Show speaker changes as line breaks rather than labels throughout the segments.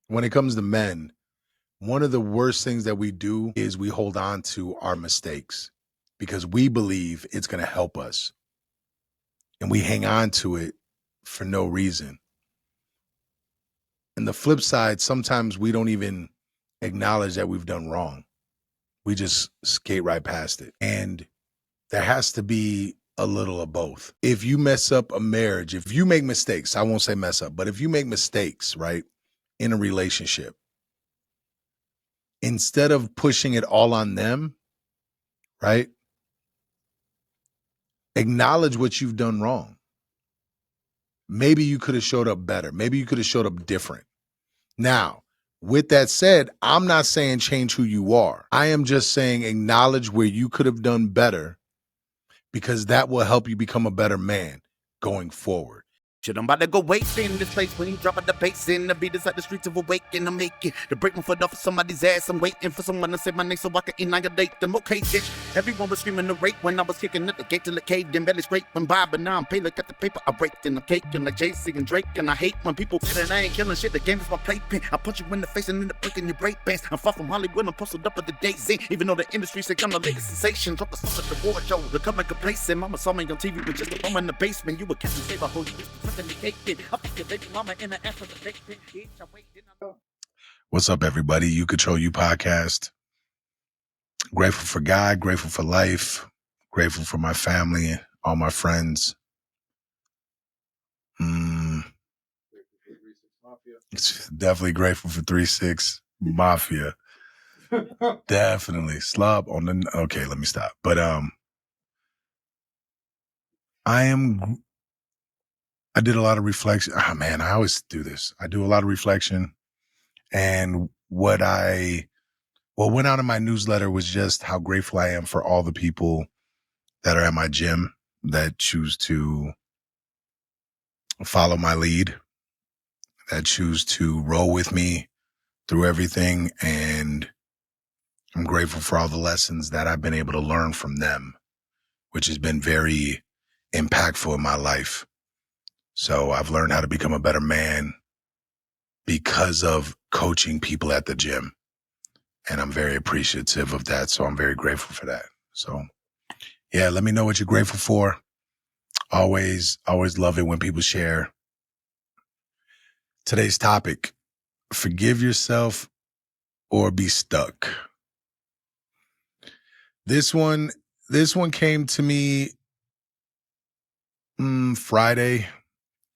when it comes to men, one of the worst things that we do is we hold on to our mistakes because we believe it's going to help us. And we hang on to it for no reason. And the flip side, sometimes we don't even acknowledge that we've done wrong. We just skate right past it. And there has to be a little of both. If you mess up a marriage, if you make mistakes, I won't say mess up, but if you make mistakes, right, in a relationship, instead of pushing it all on them, right, acknowledge what you've done wrong. Maybe you could have showed up better. Maybe you could have showed up different. Now, with that said, I'm not saying change who you are. I am just saying acknowledge where you could have done better because that will help you become a better man going forward.
Shit, I'm about to go wasting in this place when you dropping the bass in. The beat is like the streets of awakening. I'm making to break my foot off of somebody's ass. I'm waiting for someone to say my name so I can annihilate them. Okay, bitch. Everyone was screaming the rape when I was kicking at the gate till it caved in. Belly scraping by, but now I'm paid. Look at the paper I raked in. I'm caking like Jay-Z and Drake. And I hate when people say that I ain't killing shit. The game is my playpen. I punch you in the face and end up breaking your break bands. I'm far from Hollywood. I'm posted up at the Daisy. Even though the industry say I'm the latest sensation. Drop the stuff at the war show. They're coming complacent. Mama saw me on TV with just a bum in the basement. You would catch me save a whole
What's up, everybody? You Control You podcast. Grateful for God, grateful for life, grateful for my family, all my friends. It's definitely grateful for 3-6 Mafia. Definitely. Slob on the... Okay, let me stop. But I did a lot of reflection. Oh, man, I always do this. I do a lot of reflection. And what went out in my newsletter was just how grateful I am for all the people that are at my gym that choose to follow my lead, that choose to roll with me through everything. And I'm grateful for all the lessons that I've been able to learn from them, which has been very impactful in my life. So I've learned how to become a better man because of coaching people at the gym. And I'm very appreciative of that. So I'm very grateful for that. So yeah, let me know what you're grateful for. Always love it when people share. Today's topic, forgive yourself or be stuck. This one came to me Friday,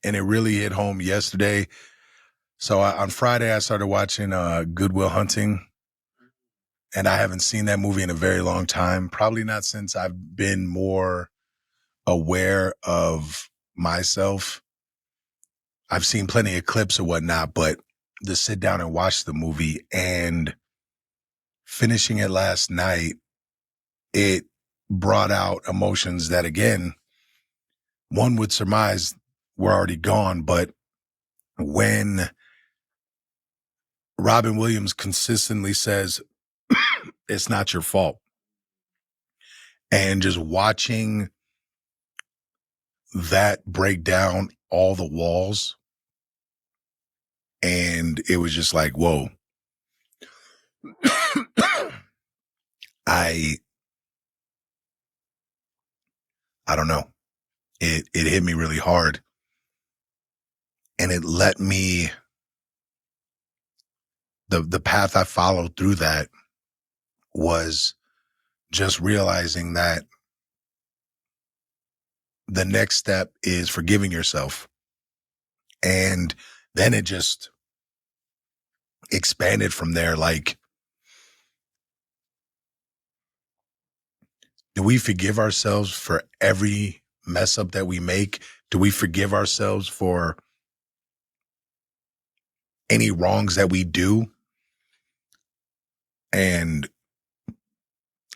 and it really hit home yesterday. So on Friday, I started watching Good Will Hunting, and I haven't seen that movie in a very long time. Probably not since I've been more aware of myself. I've seen plenty of clips or whatnot, but to sit down and watch the movie and finishing it last night, it brought out emotions that, again, one would surmise were already gone. But when Robin Williams consistently says, it's not your fault, and just watching that break down all the walls, and it was just like, whoa. I don't know. It hit me really hard, and it let me, the path I followed through that was just realizing that the next step is forgiving yourself. And then it just expanded from there. Like, do we forgive ourselves for every mess up that we make? Do we forgive ourselves for any wrongs that we do? And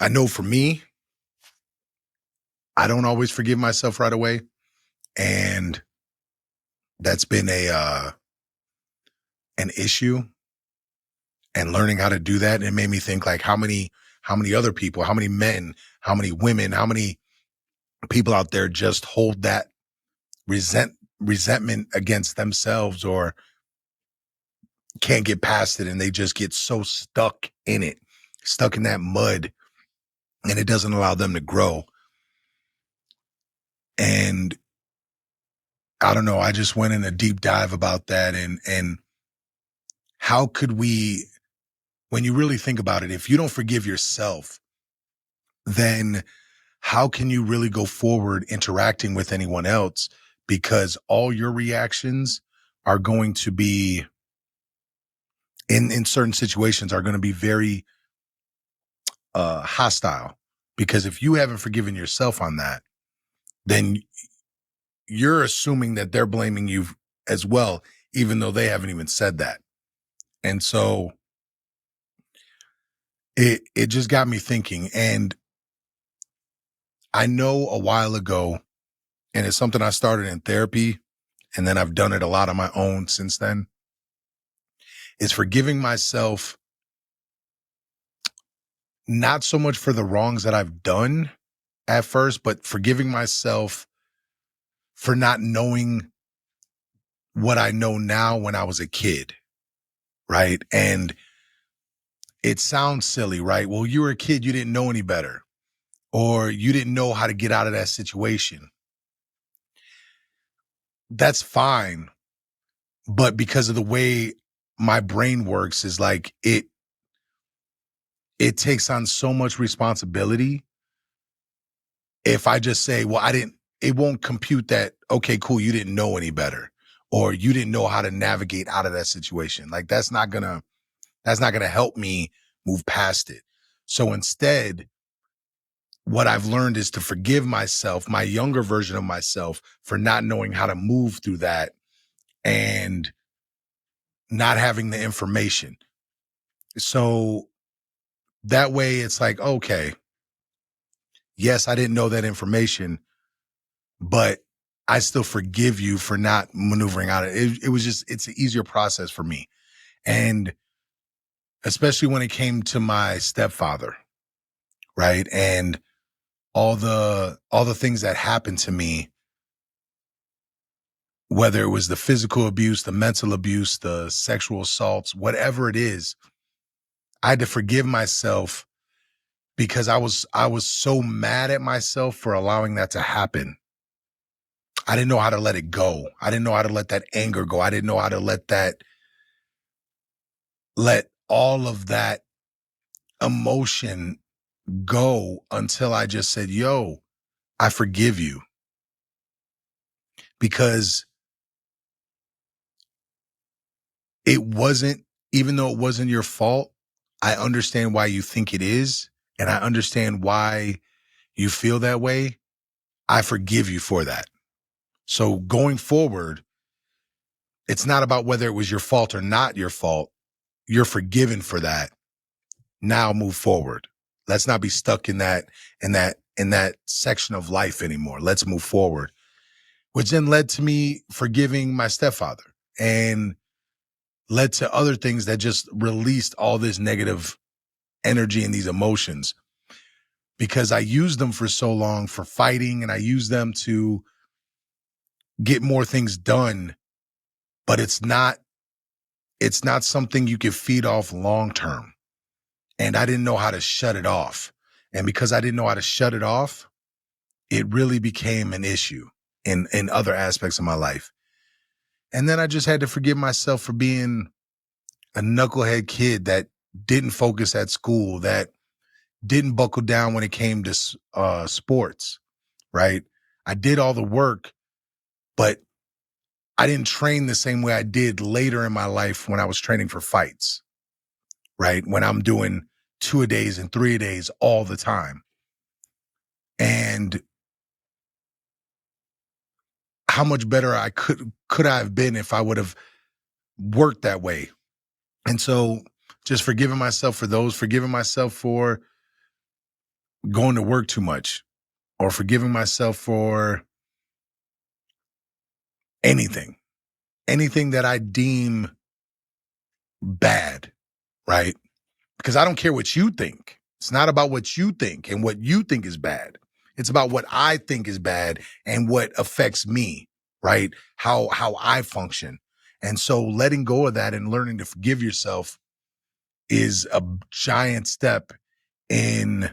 I know for me, I don't always forgive myself right away. And that's been an issue. And learning how to do that, it made me think, like, how many other people, how many men, how many women, how many people out there just hold that resentment against themselves or can't get past it, and they just get so stuck in it, stuck in that mud, and it doesn't allow them to grow. And I don't know, I just went in a deep dive about that, and how could we, when you really think about it, if you don't forgive yourself, then how can you really go forward interacting with anyone else? Because all your reactions are going to be in certain situations are going to be very hostile. Because if you haven't forgiven yourself on that, then you're assuming that they're blaming you as well, even though they haven't even said that. And so it just got me thinking. And I know a while ago, and it's something I started in therapy, and then I've done it a lot on my own since then, is forgiving myself, not so much for the wrongs that I've done at first, but forgiving myself for not knowing what I know now when I was a kid, right? And it sounds silly, right? Well, you were a kid, you didn't know any better, or you didn't know how to get out of that situation. That's fine. But because of the way my brain works, is like it takes on so much responsibility. If I just say, well, it won't compute that, okay, cool, you didn't know any better, or you didn't know how to navigate out of that situation. Like that's not gonna help me move past it. So instead, what I've learned is to forgive myself, my younger version of myself, for not knowing how to move through that and not having the information. So that way it's like, okay, yes, I didn't know that information, but I still forgive you for not maneuvering out of it. It's an easier process for me. And especially when it came to my stepfather, right? And all the things that happened to me, whether it was the physical abuse, the mental abuse, the sexual assaults, whatever it is, I had to forgive myself because I was so mad at myself for allowing that to happen. I didn't know how to let it go. I didn't know how to let that anger go. I didn't know how to let all of that emotion go until I just said, yo, I forgive you. Because it wasn't, even though it wasn't your fault, I understand why you think it is. And I understand why you feel that way. I forgive you for that. So going forward, it's not about whether it was your fault or not your fault. You're forgiven for that. Now move forward. Let's not be stuck in that section of life anymore. Let's move forward. Which then led to me forgiving my stepfather and led to other things that just released all this negative energy and these emotions, because I used them for so long for fighting, and I used them to get more things done, but it's not something you can feed off long term. And I didn't know how to shut it off. And because I didn't know how to shut it off, it really became an issue in other aspects of my life. And then I just had to forgive myself for being a knucklehead kid that didn't focus at school, that didn't buckle down when it came to sports, right? I did all the work, but I didn't train the same way I did later in my life when I was training for fights, right? When I'm doing 2-a-days and 3-a-days all the time. And how much better I could I have been if I would have worked that way. And so just forgiving myself for those, forgiving myself for going to work too much, or forgiving myself for anything that I deem bad, right? Because I don't care what you think. It's not about what you think and what you think is bad. It's about what I think is bad and what affects me, right? How I function. And so letting go of that and learning to forgive yourself is a giant step in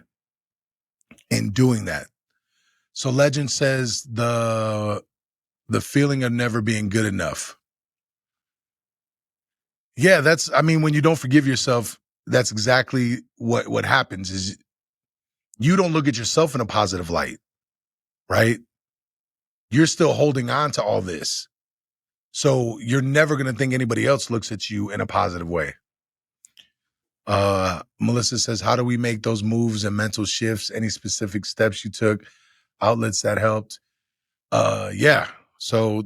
doing that. So Legend says the feeling of never being good enough. Yeah, when you don't forgive yourself, that's exactly what happens is you don't look at yourself in a positive light, right? You're still holding on to all this. So you're never going to think anybody else looks at you in a positive way. Melissa says, how do we make those moves and mental shifts? Any specific steps you took, outlets that helped? Yeah. So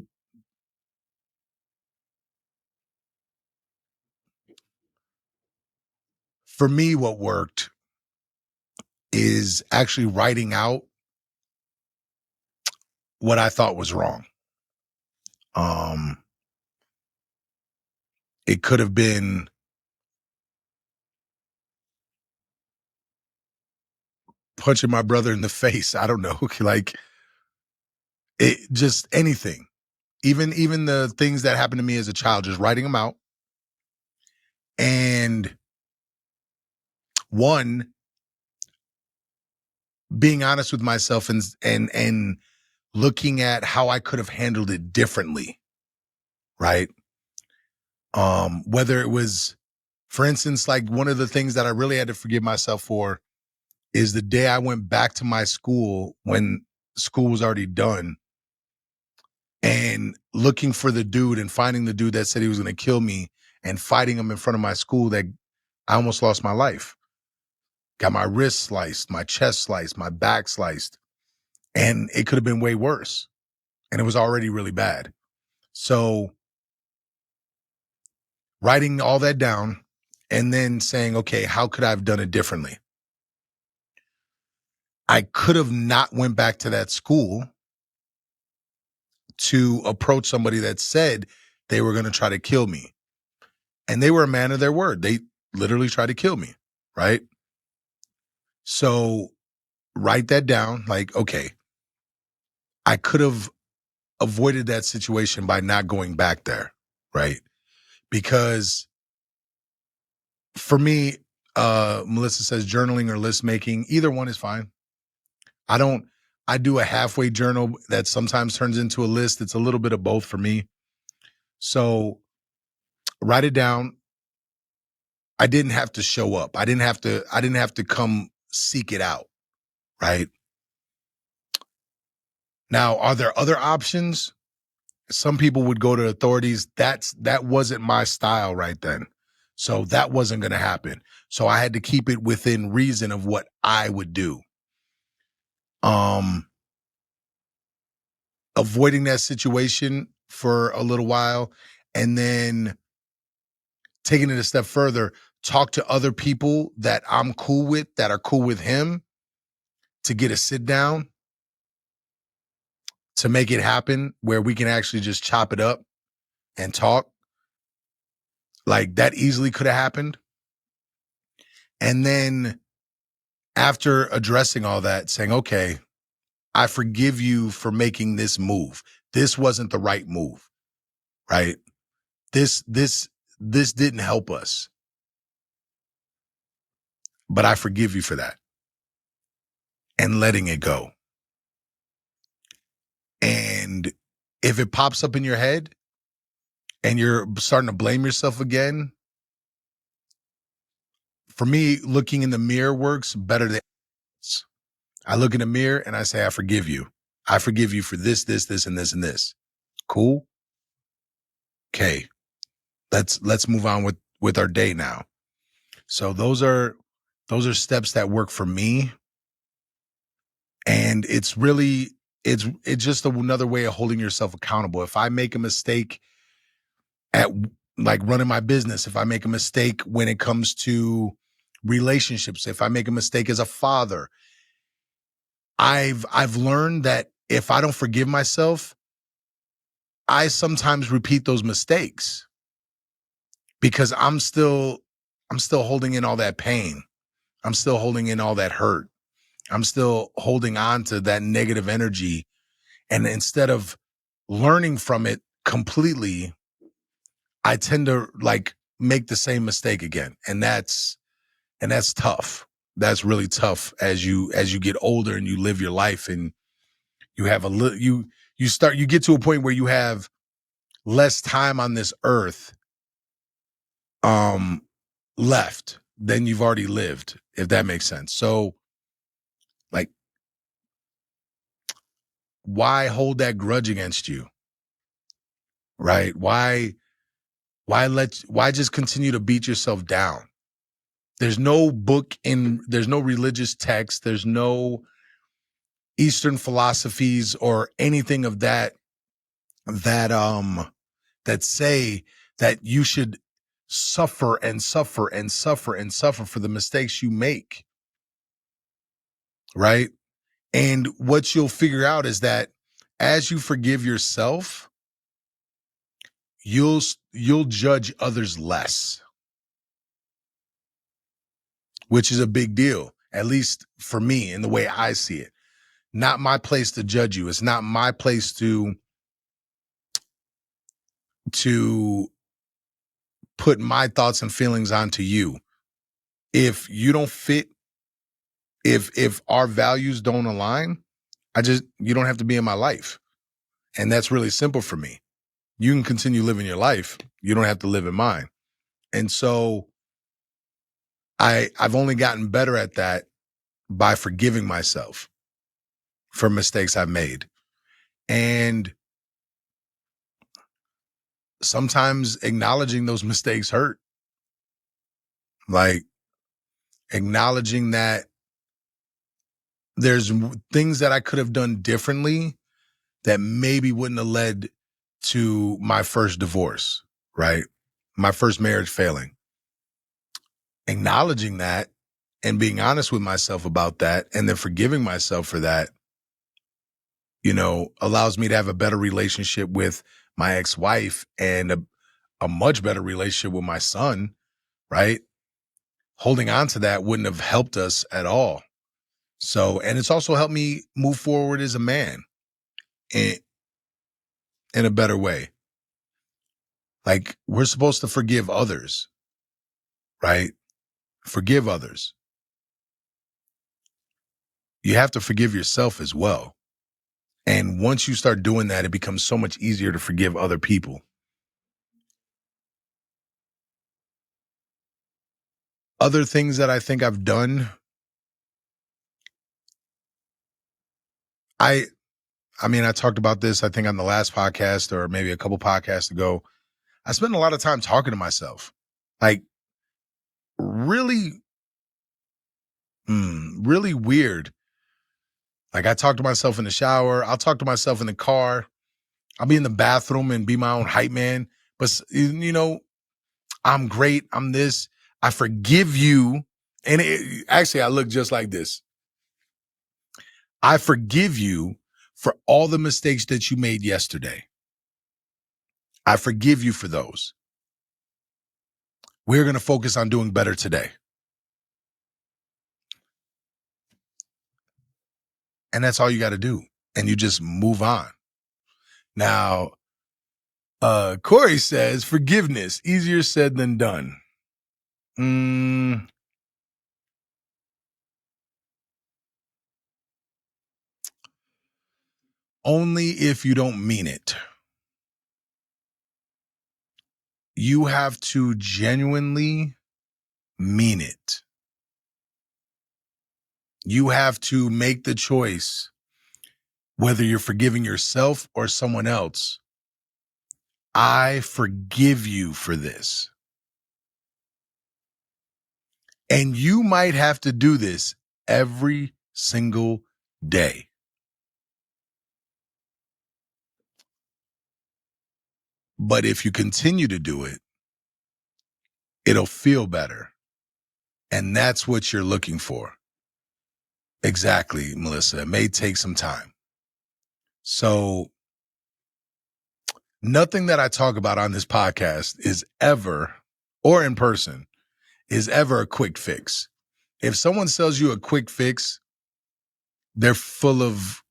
for me, what worked is actually writing out what I thought was wrong. It could have been punching my brother in the face. I don't know, like it, just anything. Even the things that happened to me as a child, just writing them out. And one, being honest with myself and looking at how I could have handled it differently, right? Whether it was, for instance, like one of the things that I really had to forgive myself for is the day I went back to my school when school was already done and looking for the dude and finding the dude that said he was going to kill me and fighting him in front of my school, that I almost lost my life. Got my wrist sliced, my chest sliced, my back sliced, and it could have been way worse. And it was already really bad. So writing all that down and then saying, okay, how could I have done it differently? I could have not went back to that school to approach somebody that said they were going to try to kill me. And they were a man of their word. They literally tried to kill me, right? So write that down, like, okay, I could have avoided that situation by not going back there, right? Because for me, Melissa says journaling or list making, either one is fine. I do a halfway journal that sometimes turns into a list. It's a little bit of both for me. So write it down. I didn't have to show up. I didn't have to come seek it out, right? Now, are there other options? Some people would go to authorities. That wasn't my style right then. So that wasn't going to happen. So I had to keep it within reason of what I would do. Avoiding that situation for a little while and then taking it a step further, talk to other people that I'm cool with, that are cool with him, to get a sit down, to make it happen where we can actually just chop it up and talk. Like that easily could have happened. And then after addressing all that, saying, okay, I forgive you for making this move. This wasn't the right move, right? This didn't help us. But I forgive you for that. And letting it go. And if it pops up in your head and you're starting to blame yourself again, for me, looking in the mirror works better than I look in the mirror and I say, I forgive you. I forgive you for this, this, this, and this, and this. Cool. Okay. Let's move on with our day now. So those are steps that work for me. And it's really, it's just another way of holding yourself accountable. If I make a mistake at like running my business, if I make a mistake when it comes to relationships, if I make a mistake as a father, I've learned that if I don't forgive myself, I sometimes repeat those mistakes because I'm still holding in all that pain. I'm still holding in all that hurt. I'm still holding on to that negative energy. And instead of learning from it completely, I tend to like make the same mistake again. And that's tough. That's really tough as you get older and you live your life and you have you get to a point where you have less time on this earth um left than you've already lived, if that makes sense. So like, why hold that grudge against you? Right? Why just continue to beat yourself down? There's no there's no religious text, there's no Eastern philosophies or anything of that that say that you should suffer and suffer and suffer and suffer for the mistakes you make. Right? And what you'll figure out is that as you forgive yourself, you'll judge others less, which is a big deal, at least for me in the way I see it. Not my place to judge you. It's not my place to put my thoughts and feelings onto you. If you don't fit, if our values don't align, you don't have to be in my life. And that's really simple for me. You can continue living your life. You don't have to live in mine. And so I've only gotten better at that by forgiving myself for mistakes I've made. And sometimes acknowledging those mistakes hurt. Like acknowledging that there's things that I could have done differently that maybe wouldn't have led to my first divorce, right? My first marriage failing. Acknowledging that and being honest with myself about that and then forgiving myself for that, allows me to have a better relationship with my ex-wife and a much better relationship with my son, right? Holding on to that wouldn't have helped us at all. So, and it's also helped me move forward as a man in a better way. Like, we're supposed to forgive others, right? Forgive others. You have to forgive yourself as well. And once you start doing that, it becomes so much easier to forgive other people. Other things that I think I've done, I mean, I talked about this, I think on the last podcast or maybe a couple podcasts ago. I spend a lot of time talking to myself, like really, really weird. Like I talk to myself in the shower. I'll talk to myself in the car. I'll be in the bathroom and be my own hype man. But, I'm great. I'm this. I forgive you. And actually, I look just like this. I forgive you for all the mistakes that you made yesterday. I forgive you for those. We're going to focus on doing better today. And that's all you got to do. And you just move on. Now, Corey says forgiveness, easier said than done. Only if you don't mean it. You have to genuinely mean it. You have to make the choice, whether you're forgiving yourself or someone else. I forgive you for this. And you might have to do this every single day. But if you continue to do it, it'll feel better. And that's what you're looking for. Exactly, Melissa. It may take some time. So nothing that I talk about on this podcast is ever, or in person, is ever a quick fix. If someone sells you a quick fix, they're full of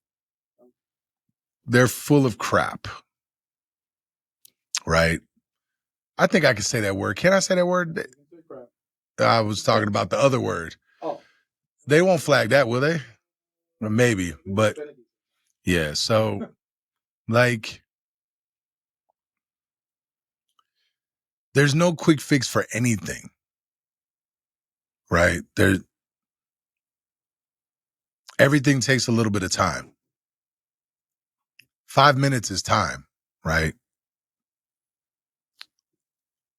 crap, right? I think I can say that word. Can I say that word? I was talking about the other word.
Oh.
They won't flag that, will they? Or maybe, but yeah. So, like, there's no quick fix for anything, right? Everything takes a little bit of time. 5 minutes is time, right?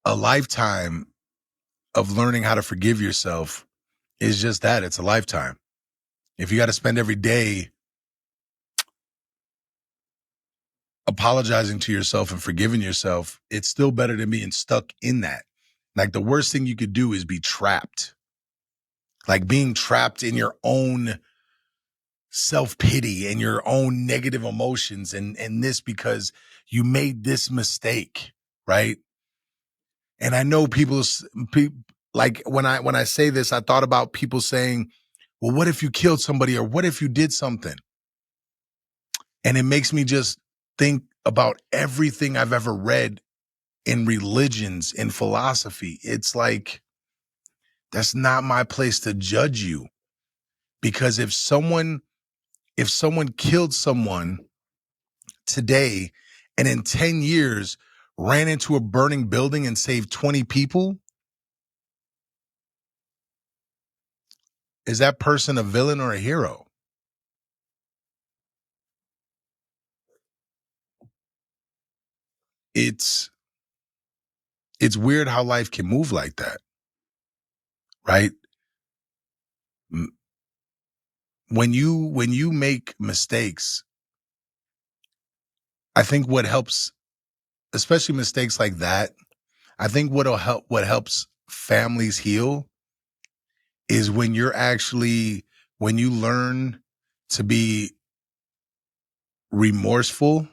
A lifetime of learning how to forgive yourself is just that. It's a lifetime. If you got to spend every day apologizing to yourself and forgiving yourself, it's still better than being stuck in that. Like, the worst thing you could do is be trapped. Like, being trapped in your own self-pity and your own negative emotions and this because you made this mistake, right? And I know like when I say this, I thought about people saying, well, what if you killed somebody, or what if you did something? And it makes me just think about everything I've ever read in religions, in philosophy. It's like, that's not my place to judge you. Because if someone killed someone today and in 10 years ran into a burning building and saved 20 people, is that person a villain or a hero? It's weird how life can move like that, right? When you make mistakes, I think what helps, especially mistakes like that, I think what helps families heal is when when you learn to be remorseful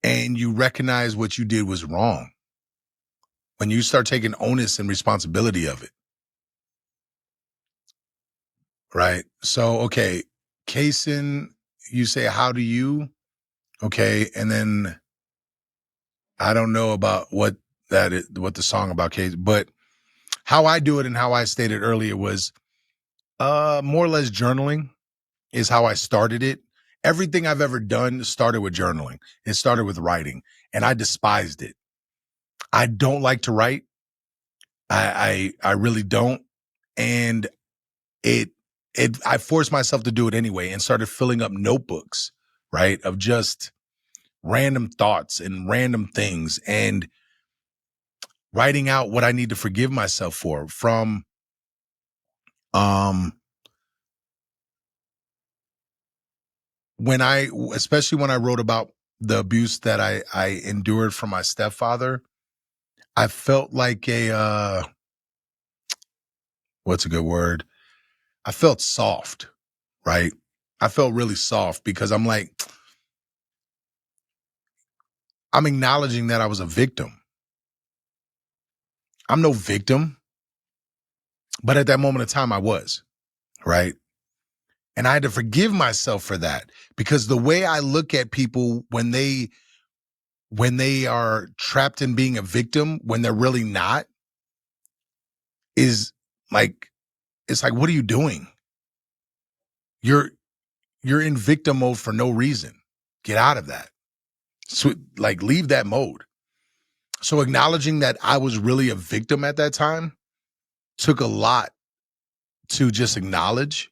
and you recognize what you did was wrong. When you start taking onus and responsibility of it. Right. So, okay. Kaysen, you say, how do you? Okay. And then I don't know about what the song about Kaysen, but how I do it and how I stated earlier was more or less journaling is how I started it. Everything I've ever done started with journaling. It started with writing, and I despised it. I don't like to write. I really don't. And I forced myself to do it anyway and started filling up notebooks, right? Of just random thoughts and random things and writing out what I need to forgive myself for from, especially when I wrote about the abuse that I endured from my stepfather, I felt like what's a good word? I felt soft, right? I felt really soft because I'm like, I'm acknowledging that I was a victim. I'm no victim, but at that moment of time I was, right? And I had to forgive myself for that because the way I look at people when they are trapped in being a victim when they're really not is like, it's like, what are you doing? You're in victim mode for no reason. Get out of that. So, like, leave that mode. So acknowledging that I was really a victim at that time took a lot to just acknowledge,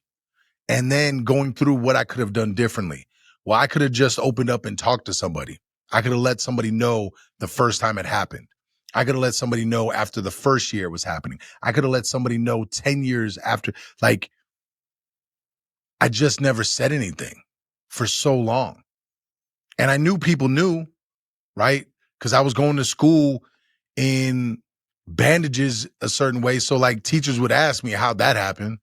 and then going through what I could have done differently. Well, I could have just opened up and talked to somebody. I could have let somebody know the first time it happened. I could have let somebody know after the first year it was happening. I could have let somebody know 10 years after. Like, I just never said anything for so long. And I knew people knew, right? Because I was going to school in bandages a certain way. So, like, teachers would ask me how that happened.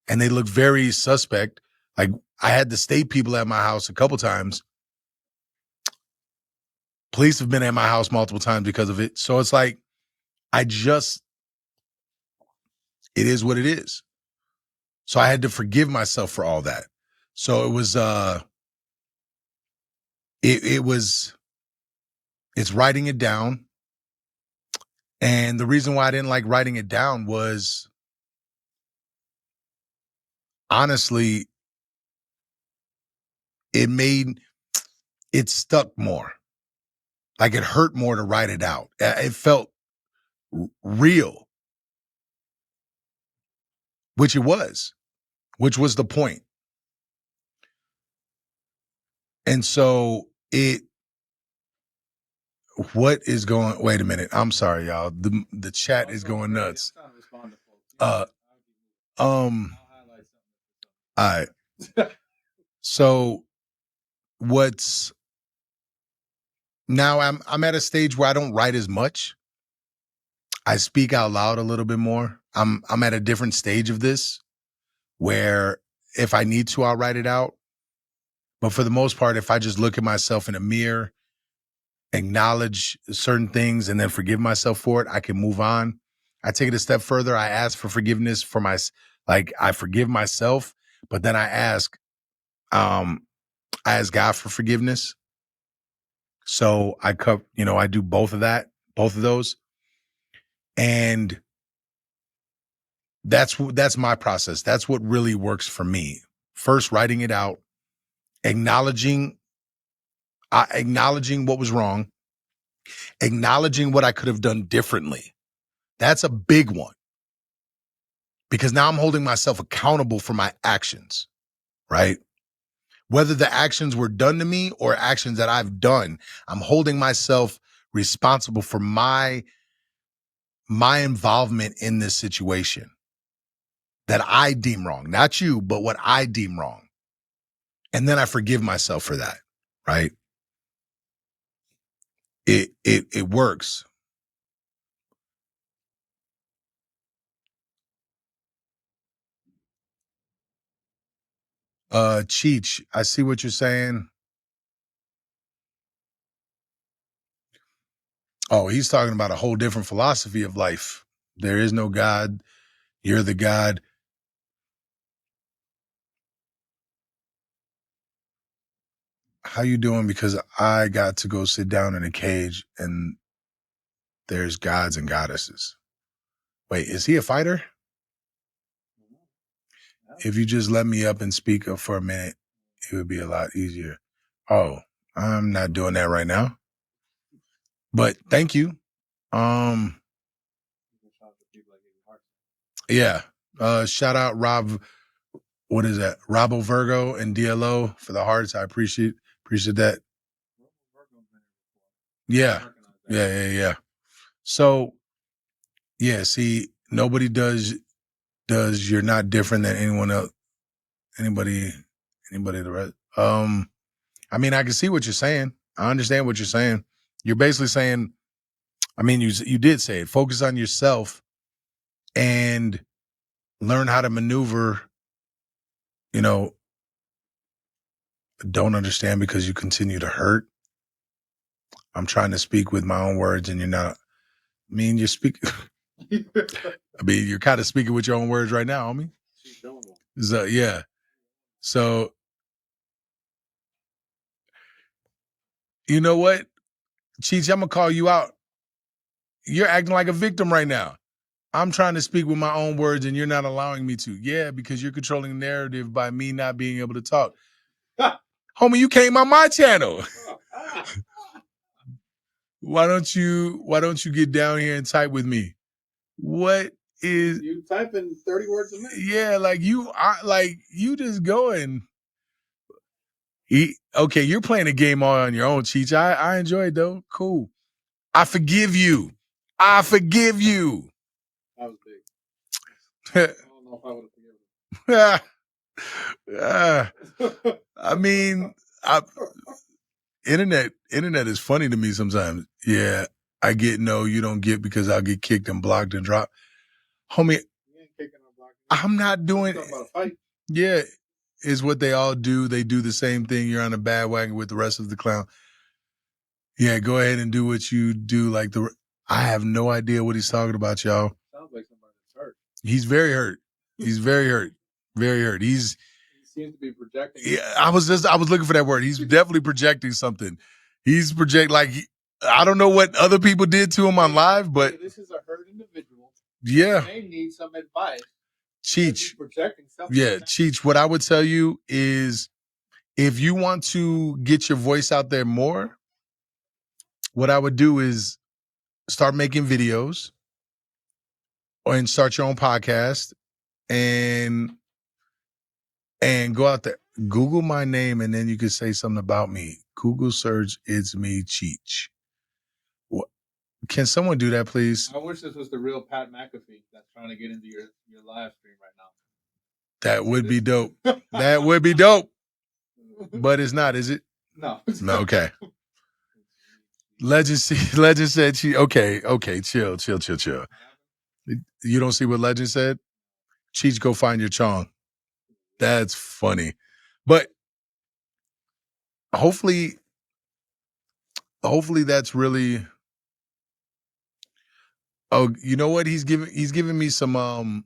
And they looked very suspect. Like, I had the state people at my house a couple times. Police have been at my house multiple times because of it. So it's like, it is what it is. So I had to forgive myself for all that. So it was It's writing it down. And the reason why I didn't like writing it down was, honestly, it stuck more. Like, it hurt more to write it out. It felt real, which was the point. And so what is going, wait a minute. I'm sorry, y'all. The chat is going nuts. All right. So now I'm at a stage where I don't write as much. I speak out loud a little bit more. I'm at a different stage of this where if I need to, I'll write it out. But for the most part, if I just look at myself in a mirror, acknowledge certain things, and then forgive myself for it, I can move on. I take it a step further. I ask for forgiveness for I forgive myself, but then I ask God for forgiveness. So I do both of those. And that's my process. That's what really works for me. First, writing it out, acknowledging what was wrong, acknowledging what I could have done differently. That's a big one, because now I'm holding myself accountable for my actions, right? Whether the actions were done to me or actions that I've done, I'm holding myself responsible for my involvement in this situation that I deem wrong. Not you, but what I deem wrong. And then I forgive myself for that, right? It works. Cheech, I see what you're saying. Oh, he's talking about a whole different philosophy of life. There is no God. You're the God. How you doing? Because I got to go sit down in a cage and there's gods and goddesses. Wait, is he a fighter? If you just let me up and speak up for a minute, it would be a lot easier. Oh, I'm not doing that right now. But thank you. Yeah. Shout out Rob. What is that? Robo Virgo and DLO for the hearts. I appreciate that. Yeah. Yeah. So yeah, see, nobody does you're not different than anyone else. Anybody the rest. I mean, I can see what you're saying. I understand what you're saying. You're basically saying, I mean, you did say it. Focus on yourself and learn how to maneuver, don't understand because you continue to hurt. I'm trying to speak with my own words and you're not. I mean, you're speaking. I mean, you're kind of speaking with your own words right now, homie. So, yeah. So, you know what? Cheech, I'm going to call you out. You're acting like a victim right now. I'm trying to speak with my own words and you're not allowing me to. Yeah, because you're controlling the narrative by me not being able to talk. Homie, you came on my channel. Why don't you get down here and type with me? What is
you typing 30 words a minute?
Yeah, you just going. Okay, you're playing a game all on your own, Cheech. I enjoy it though. Cool. I forgive you.
That was big. I don't know if I would have forgiven him.
I mean, internet is funny to me sometimes. Yeah, I get no, you don't get because I'll get kicked and blocked and dropped. Homie, I'm not doing
it. About a fight.
Yeah, is what they all do. They do the same thing. You're on a bandwagon with the rest of the clown. Yeah, go ahead and do what you do. I have no idea what he's talking about, y'all.
Sounds like somebody that's hurt.
He's very hurt. He's very hurt. Very hurt. He
seems to be projecting.
Yeah, I was looking for that word. He's definitely projecting something. He's projecting I don't know what other people did to him on live, but
this is a hurt individual.
yeah.
They need some advice.
Cheech.
Projecting something.
Yeah, Cheech, what I would tell you is if you want to get your voice out there more, what I would do is start making videos and start your own podcast and go out there. Google my name and then you can say something about me. Google search, it's me, Cheech. Can someone do that, please?
I wish this was the real Pat McAfee that's trying to get into your live stream right now.
That would be dope. That would be dope. But it's not, is it?
No.
No, okay. Legend said okay, chill. You don't see what Legend said? Cheech, go find your chong. That's funny. But hopefully that's really. Oh, you know what? He's giving me some
I'm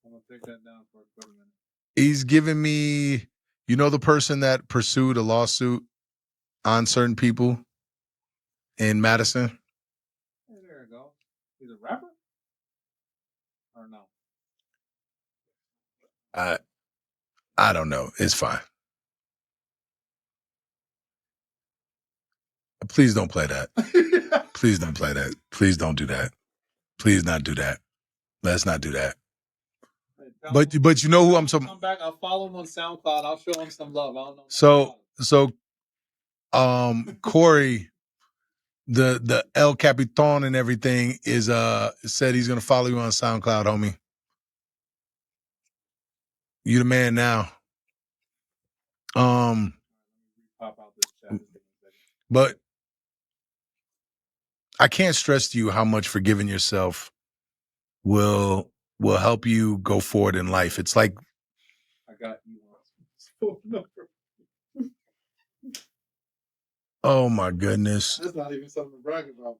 gonna take that down for a quick minute.
He's giving me, you know, the person that pursued a lawsuit on certain people in Madison?
Hey, there you go. He's a rapper? Or no?
I don't know. It's fine. Please don't play that. Please don't play that. Please don't do that. Please not do that. Let's not do that. But you know who I'm talking.
Come back. I'll follow him on SoundCloud. I'll show him some love. I don't know.
So Corey, the El Capitan and everything is said he's gonna follow you on SoundCloud, homie. You the man now.
Pop out this chat.
But I can't stress to you how much forgiving yourself will help you go forward in life. It's like
I got you phone number.
Oh my goodness.
That's not even something to brag about.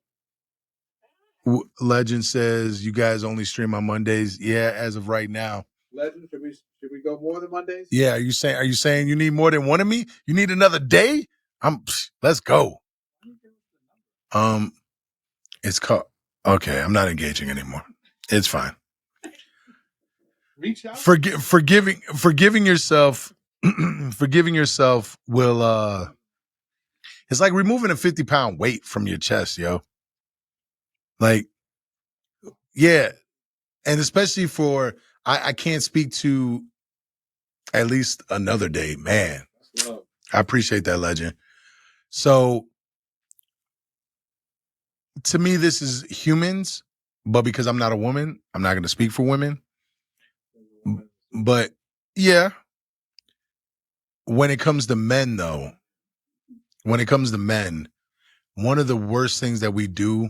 Legend says you guys only stream on Mondays. Yeah, as of right now.
Legend, should we go more than Mondays?
Yeah, are you saying you need more than one of me? You need another day? Let's go. It's called okay, I'm not engaging anymore. It's fine.
Reach out.
Forgiving yourself forgiving yourself will it's like removing a 50-pound weight from your chest, yo. Like, yeah. And especially for I can't speak to at least another day, man. I appreciate that, Legend. So to me, this is humans, but because I'm not a woman, I'm not going to speak for women. But yeah, when it comes to men, though, one of the worst things that we do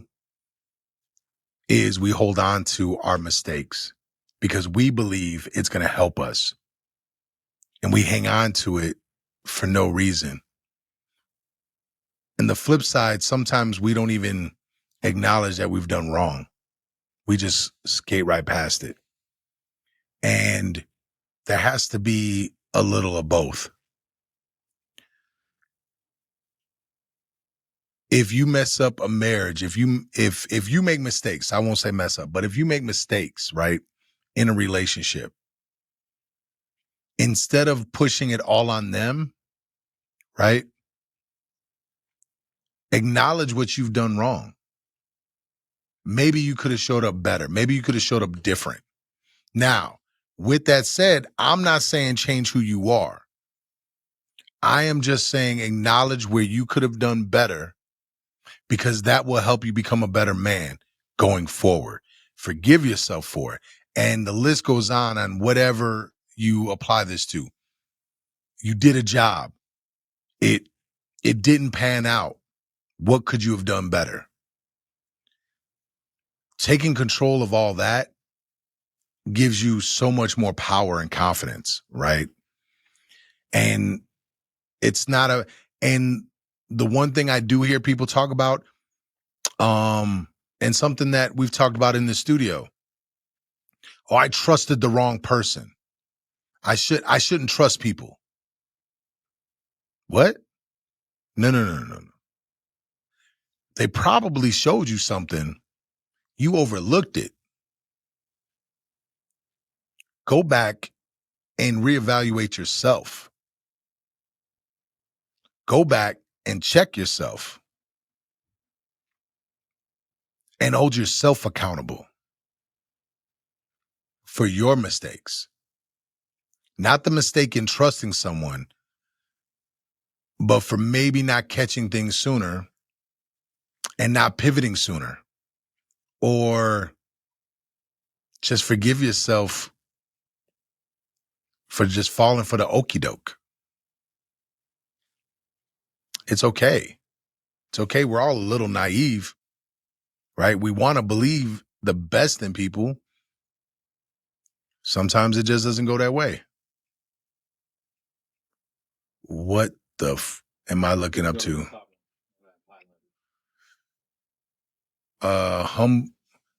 is we hold on to our mistakes because we believe it's going to help us. And we hang on to it for no reason. And the flip side, sometimes we don't even acknowledge that we've done wrong. We just skate right past it. And there has to be a little of both. If you mess up a marriage, if you make mistakes, I won't say mess up, but if you make mistakes, right, in a relationship, instead of pushing it all on them, right, acknowledge what you've done wrong. Maybe you could have showed up better. Maybe you could have showed up different. Now, with that said, I'm not saying change who you are. I am just saying acknowledge where you could have done better because that will help you become a better man going forward. Forgive yourself for it. And the list goes on whatever you apply this to. You did a job. It didn't pan out. What could you have done better? Taking control of all that gives you so much more power and confidence, right? And it's not and the one thing I do hear people talk about, and something that we've talked about in the studio. Oh, I trusted the wrong person. I shouldn't trust people. What? No. They probably showed you something. You overlooked it. Go back and reevaluate yourself. Go back and check yourself and hold yourself accountable for your mistakes. Not the mistake in trusting someone, but for maybe not catching things sooner and not pivoting sooner. Or just forgive yourself for just falling for the okie doke. It's okay. It's okay. We're all a little naive, right? We want to believe the best in people. Sometimes it just doesn't go that way. What the am I looking up to?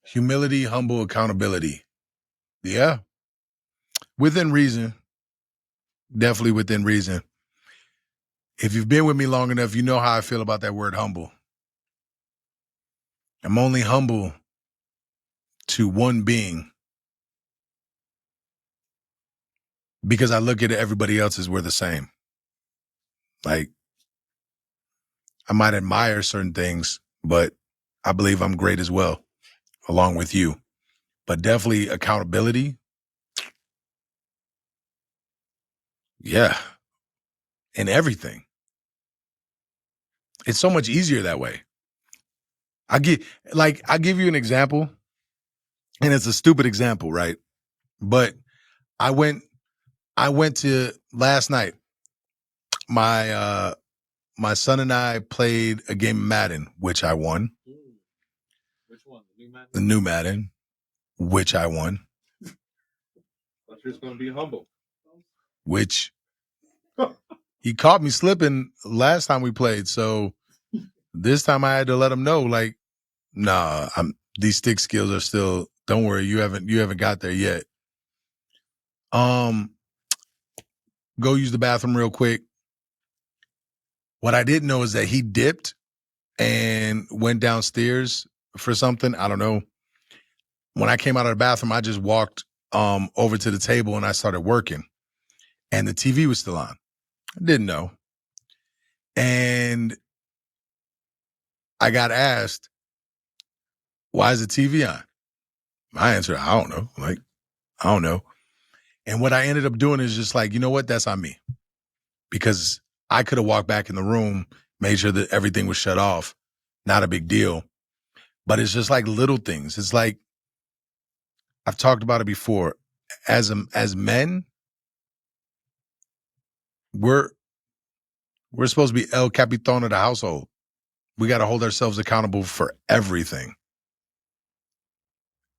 Humility, humble accountability. Yeah. Within reason. Definitely within reason. If you've been with me long enough, you know how I feel about that word humble. I'm only humble to one being because I look at everybody else as we're the same. Like, I might admire certain things, but I believe I'm great as well, along with you. But definitely accountability. Yeah. In everything. It's so much easier that way. I'll give you an example, and it's a stupid example, right? But I went to last night. My son and I played a game of Madden, which I won.
Which one? The new Madden?
The new Madden, which I won.
Thought you was going to be humble.
Which he caught me slipping last time we played, so this time I had to let him know, like, nah, these stick skills are still. Don't worry, you haven't got there yet. Go use the bathroom real quick. What I didn't know is that he dipped and went downstairs for something. I don't know. When I came out of the bathroom, I just walked over to the table and I started working. And the TV was still on. I didn't know. And I got asked, why is the TV on? My answer, I don't know. Like, I don't know. And what I ended up doing is just like, you know what? That's on me. Because I could have walked back in the room, made sure that everything was shut off. Not a big deal. But it's just like little things. It's like, I've talked about it before. As men, we're supposed to be El Capitan of the household. We got to hold ourselves accountable for everything.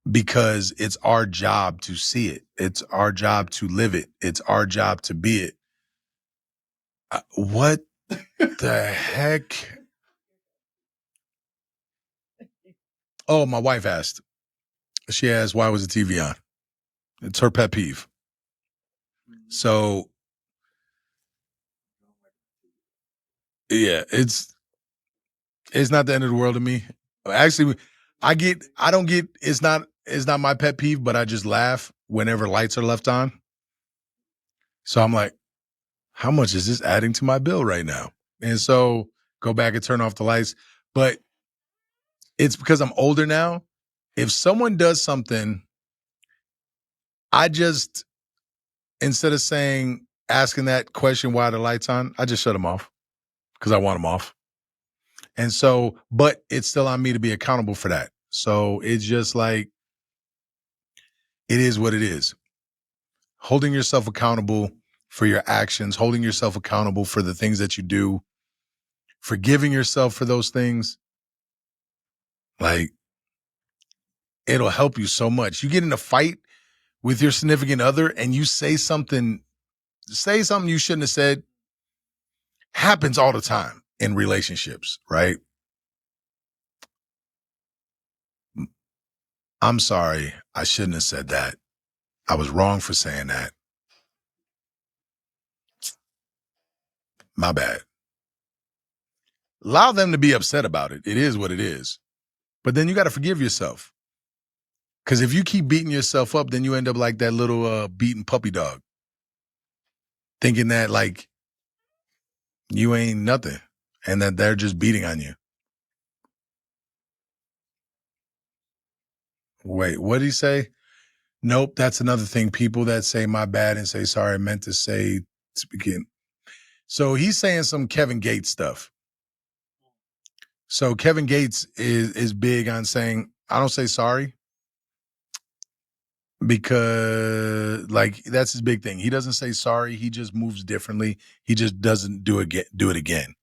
Because it's our job to see it. It's our job to live it. It's our job to be it. What the heck? Oh, my wife asked. She asked, why was the TV on? It's her pet peeve. So, yeah, it's not the end of the world to me. Actually, it's not my pet peeve, but I just laugh whenever lights are left on. So I'm like, how much is this adding to my bill right now? And so go back and turn off the lights. But it's because I'm older now. If someone does something, I just, instead of asking that question, why are the lights on? I just shut them off because I want them off. And so, but it's still on me to be accountable for that. So it's just like, it is what it is. Holding yourself accountable for your actions, holding yourself accountable for the things that you do, forgiving yourself for those things. Like, it'll help you so much. You get in a fight with your significant other and you say something you shouldn't have said. Happens all the time in relationships, right? I'm sorry. I shouldn't have said that. I was wrong for saying that. My bad. Allow them to be upset about it. It is what it is. But then you got to forgive yourself. Because if you keep beating yourself up, then you end up like that little beaten puppy dog. Thinking that like you ain't nothing and that they're just beating on you. Wait, what did he say? Nope, that's another thing. People that say my bad and say sorry, I meant to say to begin. So he's saying some Kevin Gates stuff. So Kevin Gates is big on saying, I don't say sorry. Because like that's his big thing. He doesn't say sorry. He just moves differently. He just doesn't do it again.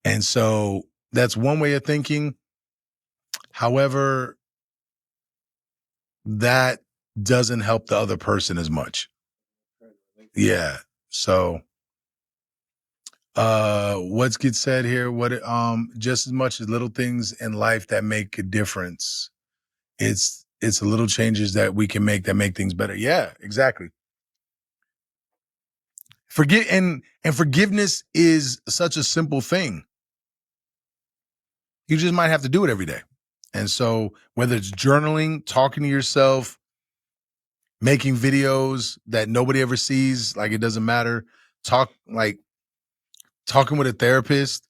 And so that's one way of thinking. However, that doesn't help the other person as much. Yeah. So what's get said here? What just as much as little things in life that make a difference. It's the little changes that we can make that make things better. Yeah, exactly. And forgiveness is such a simple thing. You just might have to do it every day. And so whether it's journaling, talking to yourself, making videos that nobody ever sees, like it doesn't matter, talking with a therapist,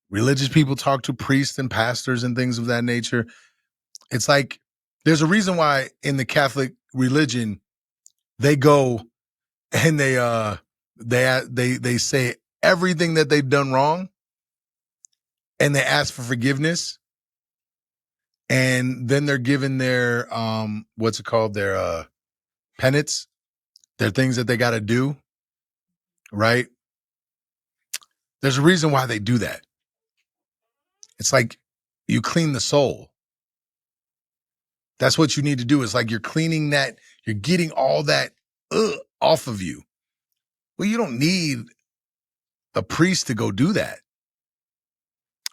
religious people talk to priests and pastors and things of that nature. It's like there's a reason why in the Catholic religion they go and they say everything that they've done wrong and they ask for forgiveness. And then they're given their what's it called? Their penance, their things that they got to do, right? There's a reason why they do that. It's like you clean the soul. That's what you need to do. It's like you're cleaning that, you're getting all that off of you. Well, you don't need a priest to go do that.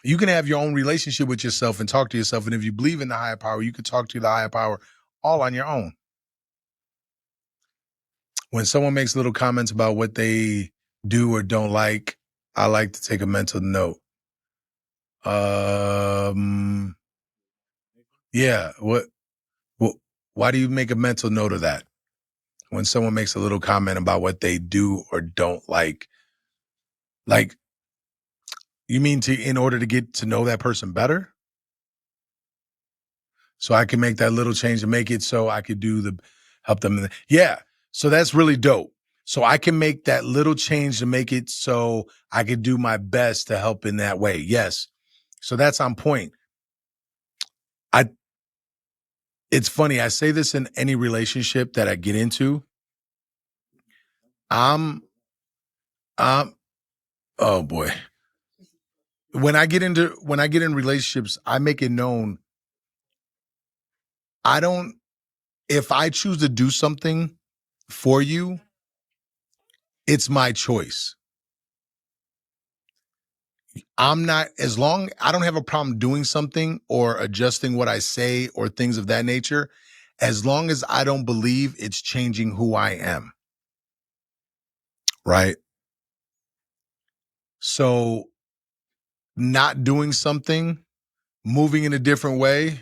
You can have your own relationship with yourself and talk to yourself. And if you believe in the higher power, you can talk to the higher power all on your own. When someone makes little comments about what they do or don't like, I like to take a mental note. Yeah. Why do you make a mental note of that? When someone makes a little comment about what they do or don't like, you mean in order to get to know that person better? So I can make that little change to make it so I could help them. Yeah. So that's really dope. So I can make that little change to make it so I could do my best to help in that way. Yes. So that's on point. It's funny. I say this in any relationship that I get into. Oh boy. When I get in relationships, I make it known. If I choose to do something for you, it's my choice. I don't have a problem doing something or adjusting what I say or things of that nature, as long as I don't believe it's changing who I am. Right? So not doing something, moving in a different way,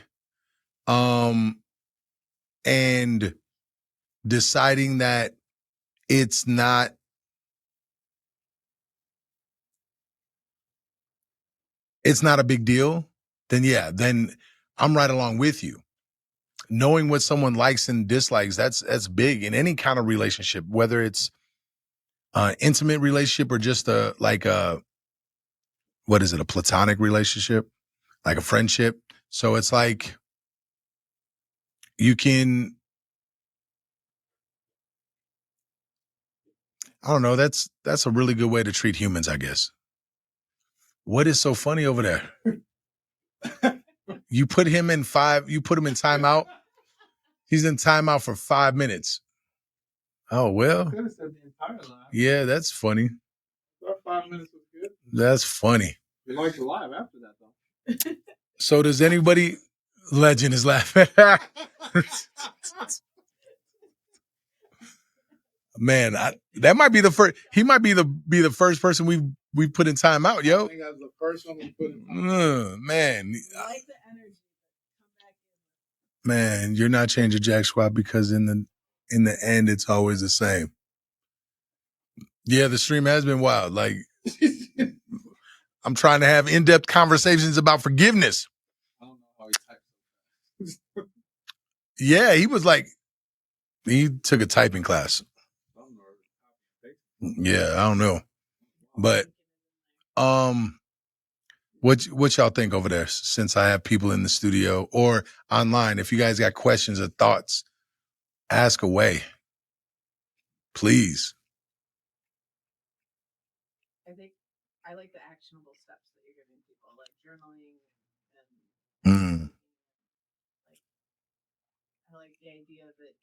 and deciding that it's not a big deal, then I'm right along with you. Knowing what someone likes and dislikes, that's big in any kind of relationship, whether it's an intimate relationship or just a platonic relationship, like a friendship. So it's like you can, I don't know, that's a really good way to treat humans, I guess. What is so funny over there? You put him in timeout. He's in timeout for 5 minutes. Oh, well.
Could have said the entire live.
Yeah, that's funny.
That 5 minutes was good.
That's funny.
We liked the live after that, though.
So does anybody... Legend is laughing. Man, that might be the first... He might be the first person we've we put in time out,
I
yo.
think that was the first one we put in.
Man,
I like the energy. Come back
man, you're not changing jack squat because in the end, it's always the same. Yeah, the stream has been wild. Like, I'm trying to have in-depth conversations about forgiveness.
I don't know how he types.
Yeah, he was like, he took a typing class. Yeah, I don't know. But what y'all think over there, since I have people in the studio or online? If you guys got questions or thoughts, ask away. Please.
I think I like the actionable steps that you're giving people, like journaling
Mm.
and like I like the idea that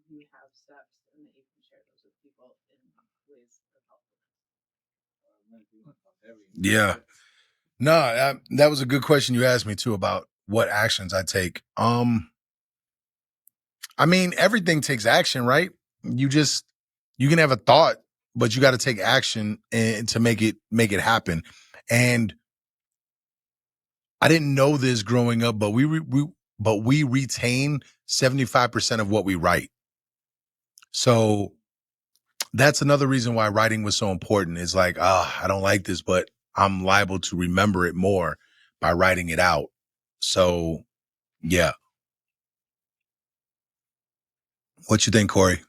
you have steps and that you can share those with people in ways of helpfulness.
Yeah. No, that was a good question you asked me too about what actions I take. I mean, everything takes action, right? You can have a thought, but you got to take action and to make it happen. And I didn't know this growing up, but we retain 75% of what we write. So that's another reason why writing was so important. Is like, I don't like this, but I'm liable to remember it more by writing it out. So, yeah. What you think, Corey?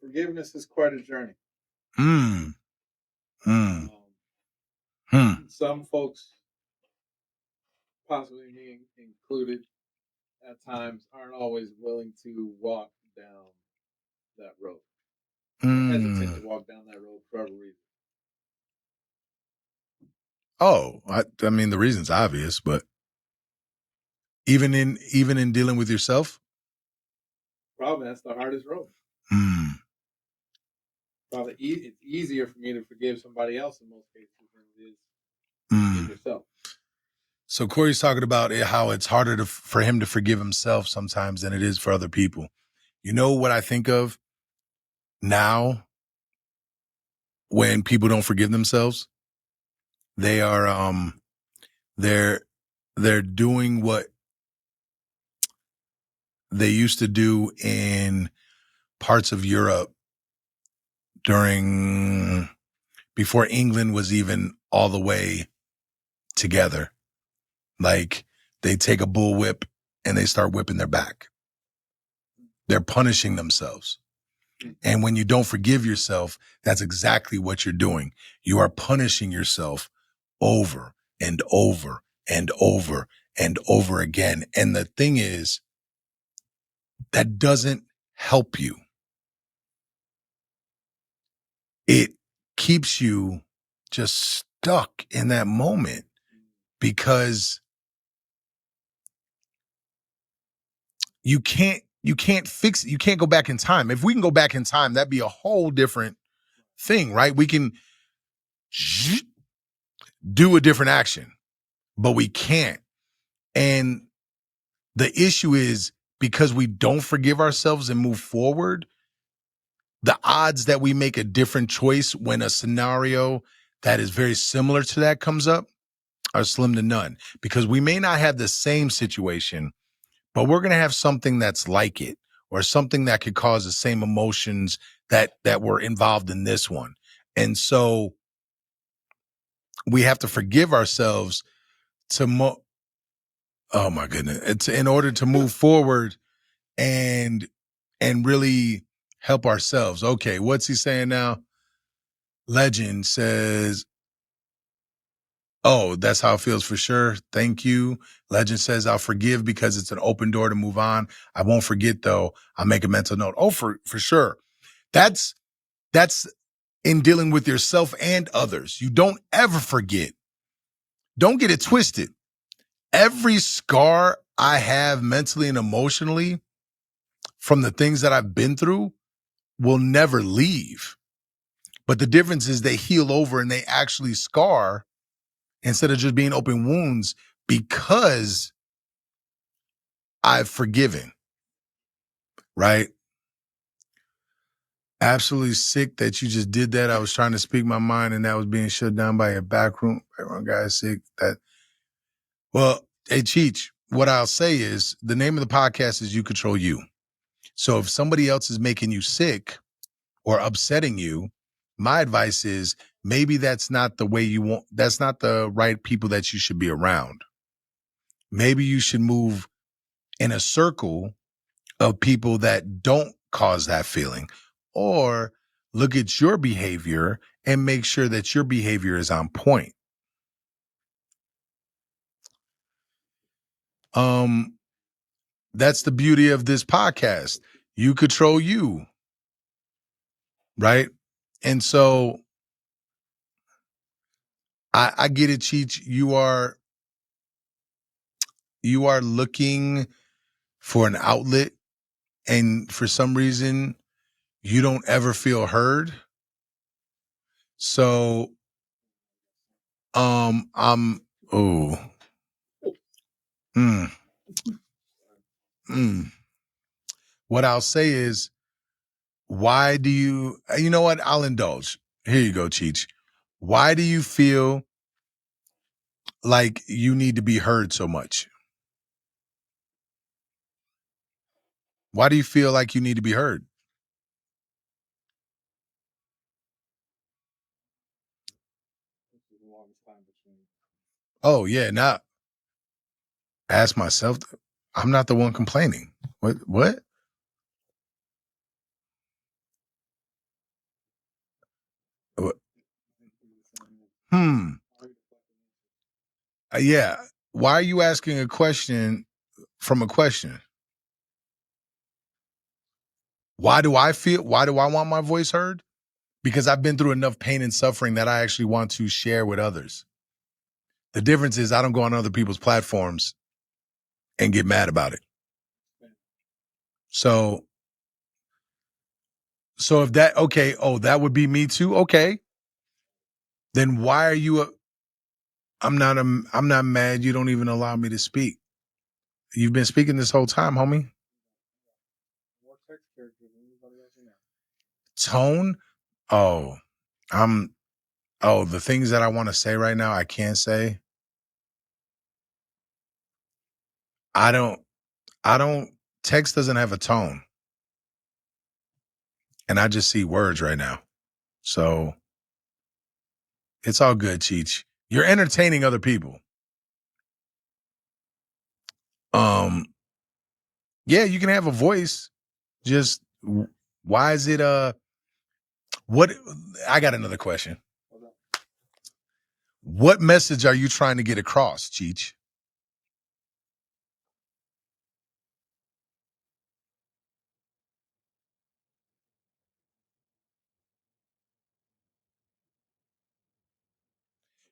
Forgiveness is quite a journey. Some folks, possibly me included, at times aren't always willing to walk down that road. Hesitant to walk down that road for every reason.
Oh, I mean, the reason's obvious, but even in dealing with yourself,
probably that's the hardest road. Probably it's easier for me to forgive somebody else in most cases than it is to forgive yourself.
So Corey's talking about how it's harder for him to forgive himself sometimes than it is for other people. You know what I think of now when people don't forgive themselves? They are they're doing what they used to do in parts of Europe before England was even all the way together. Like, they take a bullwhip and they start whipping their back. They're punishing themselves. And when you don't forgive yourself, that's exactly what you're doing. You are punishing yourself over and over and over and over again. And the thing is, that doesn't help you. It keeps you just stuck in that moment because you can't fix it. You can't go back in time. If we can go back in time, that'd be a whole different thing, right? We can do a different action, but we can't. And the issue is, because we don't forgive ourselves and move forward, the odds that we make a different choice when a scenario that is very similar to that comes up are slim to none, because we may not have the same situation, but we're going to have something that's like it, or something that could cause the same emotions that were involved in this one. And so we have to forgive ourselves oh my goodness, it's in order to move forward and really help ourselves. Okay, what's he saying now? Legend says, oh, that's how it feels for sure. Thank you. Legend says, I'll forgive because it's an open door to move on. I won't forget though. I'll make a mental note. Oh, for sure. That's in dealing with yourself and others. You don't ever forget. Don't get it twisted. Every scar I have mentally and emotionally from the things that I've been through will never leave. But the difference is they heal over and they actually scar instead of just being open wounds, because I've forgiven, right? Absolutely sick that you just did that. I was trying to speak my mind and that was being shut down by a backroom guy is sick. Well, hey, Cheech, what I'll say is the name of the podcast is You Control You. So if somebody else is making you sick or upsetting you, my advice is maybe that's not the way you want, that's not the right people that you should be around. Maybe you should move in a circle of people that don't cause that feeling, or look at your behavior and make sure that your behavior is on point. That's the beauty of this podcast. You control you, right? And so I get it, Cheech. You are looking for an outlet, and for some reason, you don't ever feel heard. So, I'm oh, mm, mm. What I'll say is, why do you? You know what? I'll indulge. Here you go, Cheech. Why do you feel like you need to be heard so much? Why do you feel like you need to be heard?
This is the longest time between.
Oh yeah, now ask myself. I'm not the one complaining. What? What? Hmm. Yeah. Why are you asking a question from a question? Why do I feel? Why do I want my voice heard? Because I've been through enough pain and suffering that I actually want to share with others. The difference is I don't go on other people's platforms and get mad about it. So if that, okay, oh, that would be me too. Okay. Then why are you, I'm not mad. You don't even allow me to speak. You've been speaking this whole time, homie.
More text characters than anybody else in there.
Tone. The things that I want to say right now, I can't say. I don't, text doesn't have a tone. And I just see words right now. So it's all good, Cheech. You're entertaining other people. Yeah, you can have a voice. Just why is it what I got another question. What message are you trying to get across, Cheech?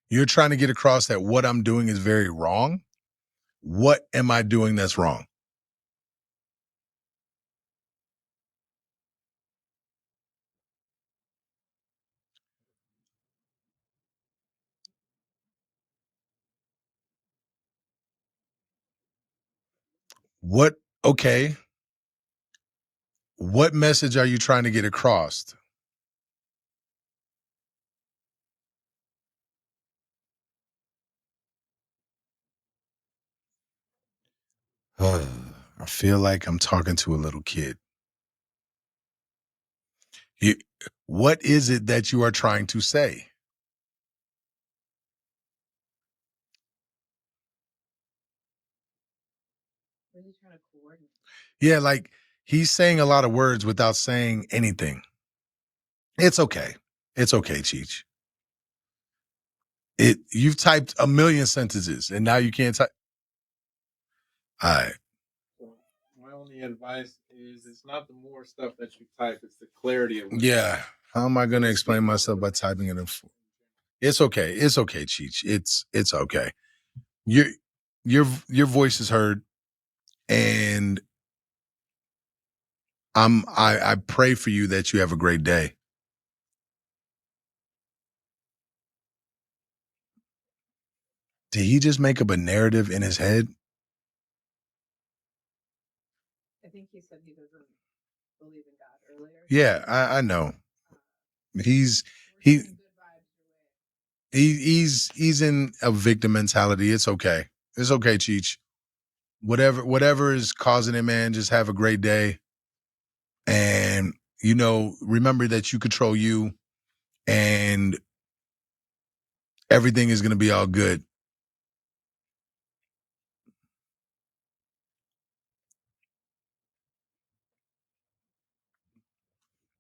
You're trying to get across that what I'm doing is very wrong. What am I doing that's wrong? What okay. What message are you trying to get across? I feel like I'm talking to a little kid. What is it that you are trying to say?
Really trying to coordinate.
Yeah, like he's saying a lot of words without saying anything. It's okay. It's okay, Cheech. You've typed a million sentences and now you can't type. All right.
So my only advice is it's not the more stuff that you type, it's the clarity of what
Yeah. How am I going to explain myself by typing it in? It's okay. It's okay, Cheech. It's okay. Your voice is heard, and I pray for you that you have a great day. Did he just make up a narrative in his head?
I think he said he doesn't believe in God earlier.
Yeah, I know. He's
We're
he
sending good vibes your way.
he's in a victim mentality. It's okay. It's okay, Cheech. Whatever is causing it, man, just have a great day. And remember that you control you, and everything is gonna be all good.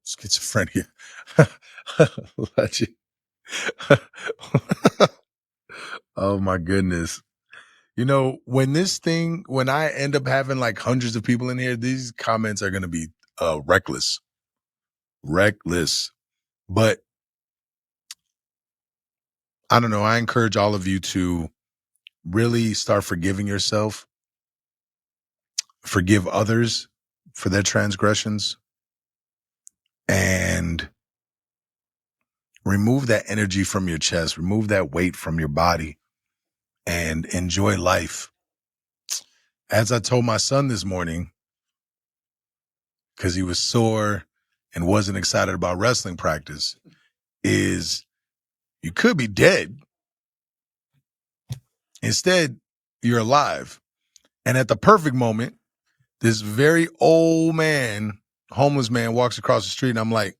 Schizophrenia. Legend. Oh my goodness. When I end up having like hundreds of people in here, these comments are going to be reckless. Reckless. But I don't know. I encourage all of you to really start forgiving yourself, forgive others for their transgressions, and remove that energy from your chest, remove that weight from your body, and enjoy life. As I told my son this morning, because he was sore and wasn't excited about wrestling practice, is you could be dead. Instead, you're alive. And at the perfect moment, this very old man, homeless man, walks across the street, and I'm like,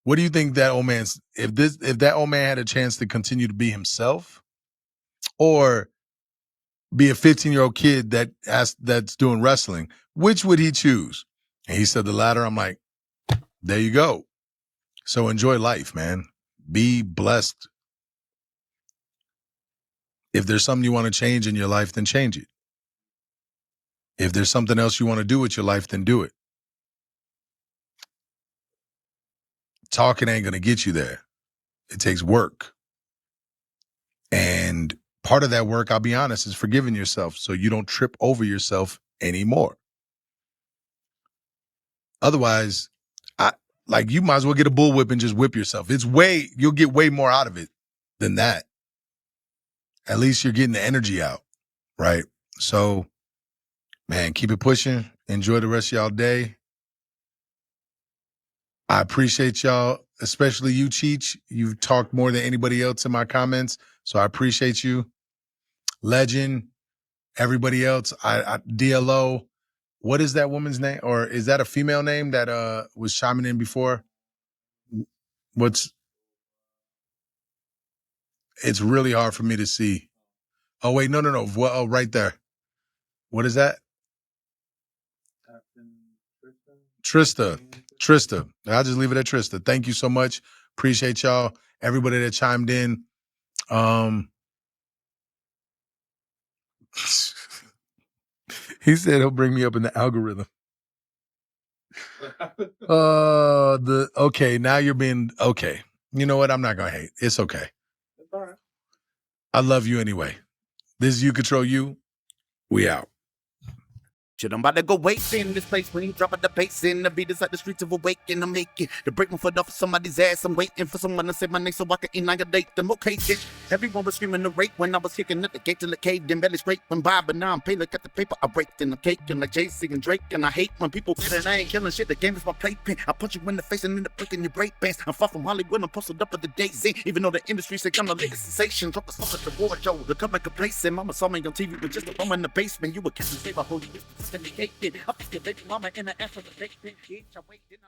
what do you think that old man's, if that old man had a chance to continue to be himself, or be a 15-year-old kid that's doing wrestling, which would he choose? And he said the latter. I'm like, there you go. So enjoy life, man. Be blessed. If there's something you want to change in your life, then change it. If there's something else you want to do with your life, then do it. Talking ain't going to get you there. It takes work. And part of that work, I'll be honest, is forgiving yourself so you don't trip over yourself anymore. Otherwise, you might as well get a bullwhip and just whip yourself. You'll get way more out of it than that. At least you're getting the energy out, right? So, man, keep it pushing. Enjoy the rest of y'all day. I appreciate y'all, especially you, Cheech. You've talked more than anybody else in my comments, so I appreciate you. Legend, everybody else, DLO. What is that woman's name? Or is that a female name that was chiming in before? It's really hard for me to see. Oh, wait, no. Well, right there. What is that? Trista. I'll just leave it at Trista. Thank you so much. Appreciate y'all. Everybody that chimed in. He said he'll bring me up in the algorithm. Okay, now you're being okay. You know what? I'm not gonna hate. It's okay.
It's all right.
I love you anyway. This is You Control You. We out.
Shit, I'm about to go wasting in this place when you dropping the bass in. The beat is like the streets of awakening. I'm making to break my foot off of somebody's ass. I'm waiting for someone to say my name so I can annihilate them. Okay, bitch. Everyone was screaming the rape when I was kicking at the gate till the cave. Then belly straight went by, but now I'm paid. Look at the paper I break in the cake and like Jay-Z and Drake. And I hate when people say that I ain't killing shit. The game is my playpen. I punch you in the face and end up breaking your break pants. I'm far from Hollywood. I'm posted up at the Daisy. Even though the industry say I'm the latest sensation. Drop the song at the war show. The comeback complacent. Mama saw me on TV with just a bum in the basement. You were kissing, save a whole you used to send me cake. I think your baby mama in the ass of the big bitch. I waited.